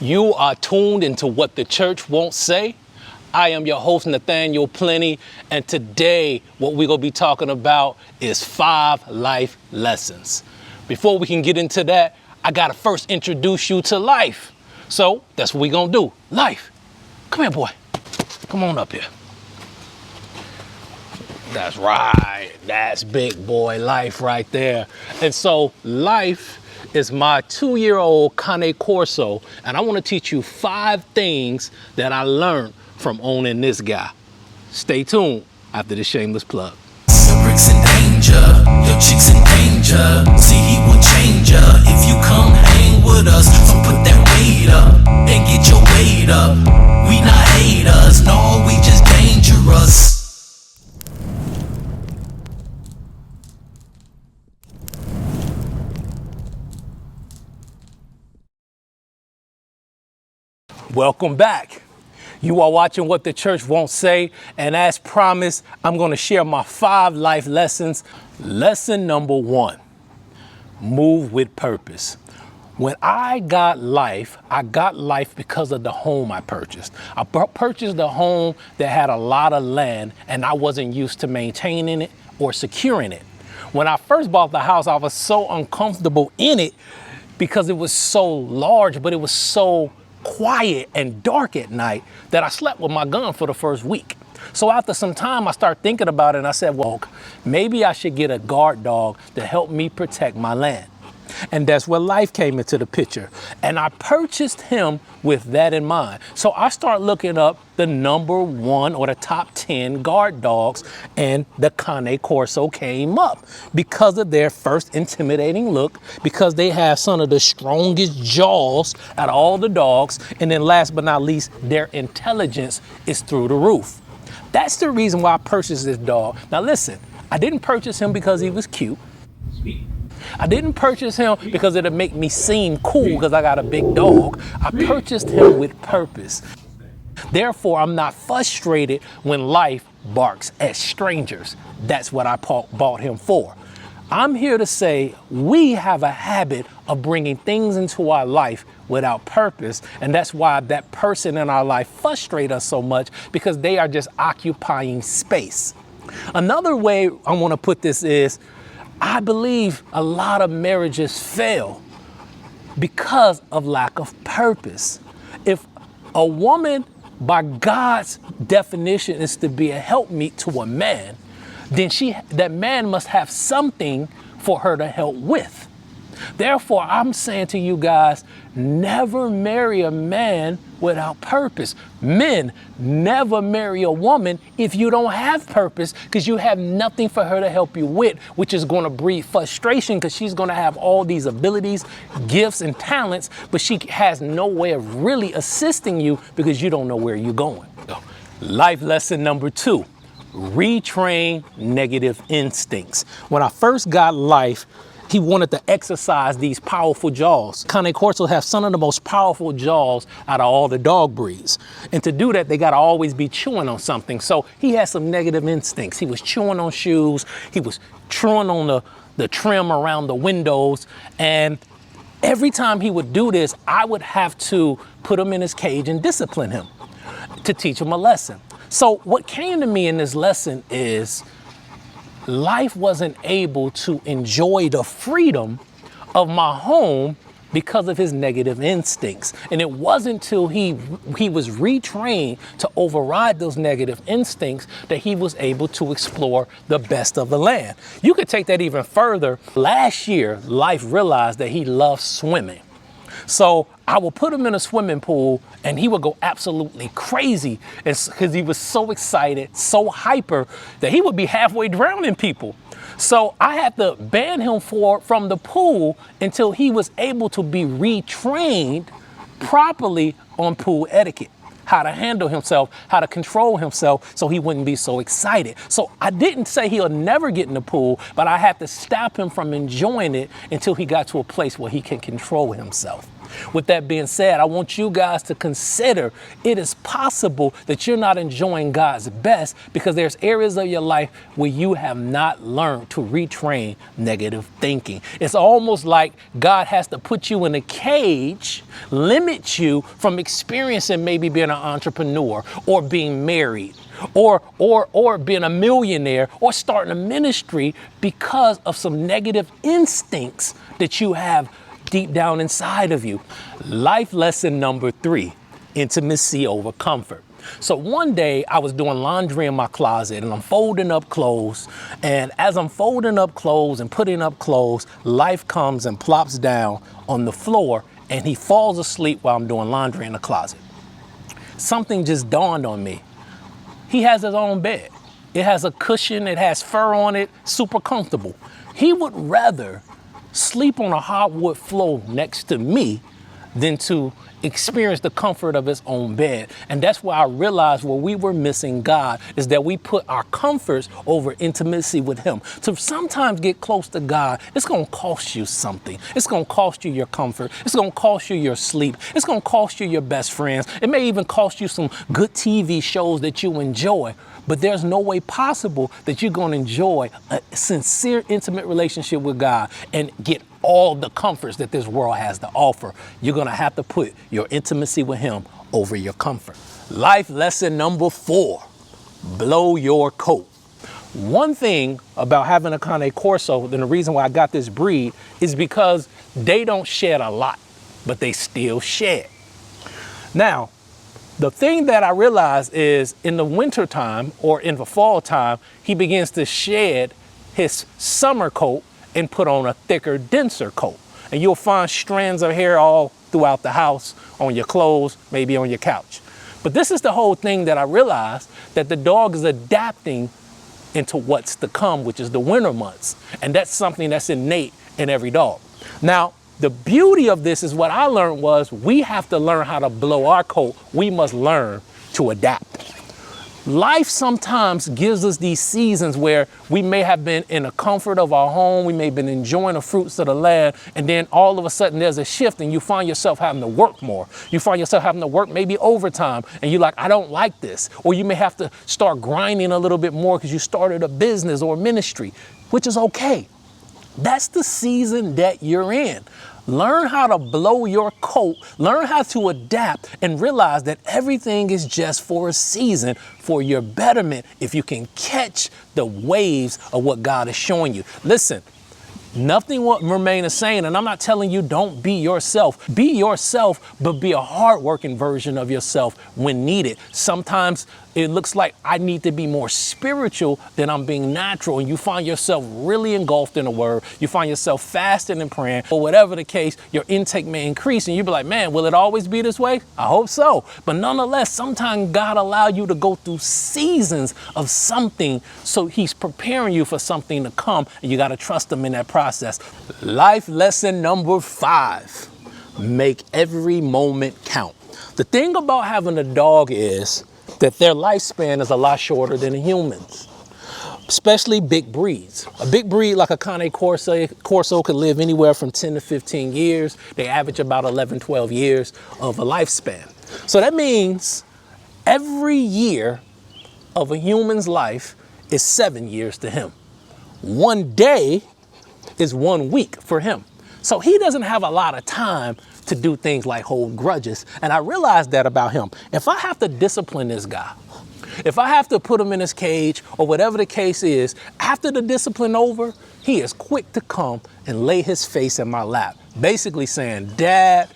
You are tuned into What the Church Won't Say. I am your host, Nathaniel Plenty, and today what we're going to be talking about is 5 life lessons. Before we can get into that, I got to first introduce you to Life. So that's what we're going to do. Life, come here, boy. Come on up here. That's right. That's big boy Life right there. And so Life is my 2-year-old Cane Corso, and I want to teach you 5 things that I learned from owning this guy. Stay tuned after this shameless plug. Your bricks in danger, your chicks in danger. See, he will change ya if you come hang with us. So put that weight up and get your weight up. We not haters, no, we just dangerous. Welcome back. You are watching What the Church Won't Say, and as promised, I'm going to share my 5 life lessons. Lesson number 1, move with purpose. When I got Life because of the home I purchased. I purchased a home that had a lot of land, and I wasn't used to maintaining it or securing it. When I first bought the house, I was so uncomfortable in it because it was so large, but it was so quiet and dark at night that I slept with my gun for the first week. So after some time, I started thinking about it and I said, well, maybe I should get a guard dog to help me protect my land. And that's where Life came into the picture. And I purchased him with that in mind. So I started looking up the number 1 or the top 10 guard dogs, and the Cane Corso came up because of their first intimidating look, because they have some of the strongest jaws out of all the dogs. And then last but not least, their intelligence is through the roof. That's the reason why I purchased this dog. Now listen, I didn't purchase him because he was cute. I didn't purchase him because it'll make me seem cool because I got a big dog. I purchased him with purpose. Therefore, I'm not frustrated when Life barks at strangers. That's what I bought him for. I'm here to say we have a habit of bringing things into our life without purpose, and that's why that person in our life frustrates us so much, because they are just occupying space. Another way I want to put this is, I believe a lot of marriages fail because of lack of purpose. If a woman, by God's definition, is to be a helpmeet to a man, then that man must have something for her to help with. Therefore, I'm saying to you guys, never marry a man without purpose. Men, never marry a woman if you don't have purpose, because you have nothing for her to help you with, which is going to breed frustration, because she's going to have all these abilities, gifts, and talents, but she has no way of really assisting you because you don't know where you're going. Life lesson number 2, retrain negative instincts. When I first got Life, he wanted to exercise these powerful jaws. Cane Corso have some of the most powerful jaws out of all the dog breeds. And to do that, they gotta always be chewing on something. So he had some negative instincts. He was chewing on shoes. He was chewing on the trim around the windows. And every time he would do this, I would have to put him in his cage and discipline him to teach him a lesson. So what came to me in this lesson is, Life wasn't able to enjoy the freedom of my home because of his negative instincts. And it wasn't until he was retrained to override those negative instincts that he was able to explore the best of the land. You could take that even further. Last year, Life realized that he loved swimming. So I would put him in a swimming pool and he would go absolutely crazy because he was so excited, so hyper, that he would be halfway drowning people. So I had to ban him from the pool until he was able to be retrained properly on pool etiquette, how to handle himself, how to control himself so he wouldn't be so excited. So I didn't say he'll never get in the pool, but I had to stop him from enjoying it until he got to a place where he can control himself. With that being said, I want you guys to consider it is possible that you're not enjoying God's best because there's areas of your life where you have not learned to retrain negative thinking. It's almost like God has to put you in a cage, limit you from experiencing maybe being an entrepreneur or being married or being a millionaire or starting a ministry because of some negative instincts that you have deep down inside of you. Life lesson number 3, intimacy over comfort. So one day I was doing laundry in my closet and I'm folding up clothes. And as I'm folding up clothes and putting up clothes, Life comes and plops down on the floor and he falls asleep while I'm doing laundry in the closet. Something just dawned on me. He has his own bed. It has a cushion, it has fur on it, super comfortable. He would rather sleep on a hardwood floor next to me than to experience the comfort of his own bed. And that's why I realized where we were missing God is that we put our comforts over intimacy with him. To sometimes get close to God, it's going to cost you something. It's going to cost you your comfort. It's going to cost you your sleep. It's going to cost you your best friends. It may even cost you some good TV shows that you enjoy. But there's no way possible that you're going to enjoy a sincere, intimate relationship with God and get all the comforts that this world has to offer. You're going to have to put your intimacy with him over your comfort. Life lesson number 4, blow your coat. One thing about having a Cane Corso, and the reason why I got this breed, is because they don't shed a lot, but they still shed. Now, the thing that I realized is in the winter time or in the fall time, he begins to shed his summer coat and put on a thicker, denser coat. And you'll find strands of hair all throughout the house, on your clothes, maybe on your couch. But this is the whole thing that I realized, that the dog is adapting into what's to come, which is the winter months. And that's something that's innate in every dog. Now, the beauty of this is what I learned was we have to learn how to blow our coat. We must learn to adapt. Life sometimes gives us these seasons where we may have been in the comfort of our home, we may have been enjoying the fruits of the land, and then all of a sudden there's a shift and you find yourself having to work more. You find yourself having to work maybe overtime, and you're like, I don't like this. Or you may have to start grinding a little bit more because you started a business or a ministry, which is okay. That's the season that you're in. Learn how to blow your coat, learn how to adapt, and realize that everything is just for a season, for your betterment, if you can catch the waves of what God is showing you. Listen, nothing will remain the same, and I'm not telling you don't be yourself. Be yourself, but be a hardworking version of yourself when needed. Sometimes it looks like I need to be more spiritual than I'm being natural, and you find yourself really engulfed in the word. You find yourself fasting and praying, or whatever the case, your intake may increase, and you be like, man, will it always be this way? I hope so. But nonetheless, sometimes God allow you to go through seasons of something, so he's preparing you for something to come, and you got to trust him in that process. Life lesson number 5, make every moment count. The thing about having a dog is that their lifespan is a lot shorter than humans, especially big breeds. A big breed like a Cane Corso could live anywhere from 10 to 15 years. They average about 11, 12 years of a lifespan. So that means every year of a human's life is 7 years to him. One day is 1 week for him. So he doesn't have a lot of time to do things like hold grudges. And I realized that about him. If I have to discipline this guy, if I have to put him in his cage or whatever the case is, after the discipline over, he is quick to come and lay his face in my lap, basically saying, Dad,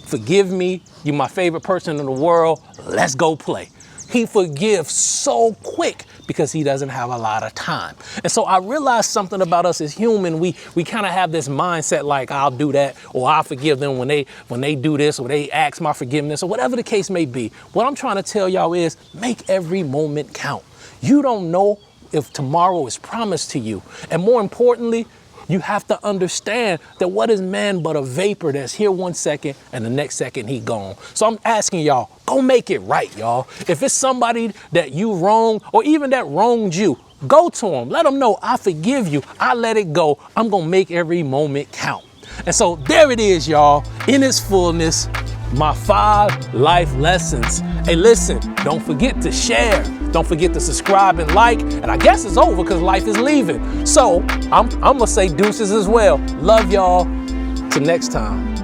forgive me. You're my favorite person in the world. Let's go play. He forgives so quick because he doesn't have a lot of time. And so I realized something about us as human. We kind of have this mindset like, I'll do that, or I'll forgive them when they do this, or they ask my forgiveness, or whatever the case may be. What I'm trying to tell y'all is make every moment count. You don't know if tomorrow is promised to you. And more importantly, you have to understand that what is man but a vapor that's here 1 second and the next second he gone. So I'm asking y'all, go make it right, y'all. If it's somebody that you wronged or even that wronged you, go to them. Let them know I forgive you. I let it go. I'm going to make every moment count. And so there it is, y'all, in its fullness, my 5 life lessons. Hey, listen, don't forget to share. Don't forget to subscribe and like. And I guess it's over because life is leaving. So I'm going to say deuces as well. Love y'all. Till next time.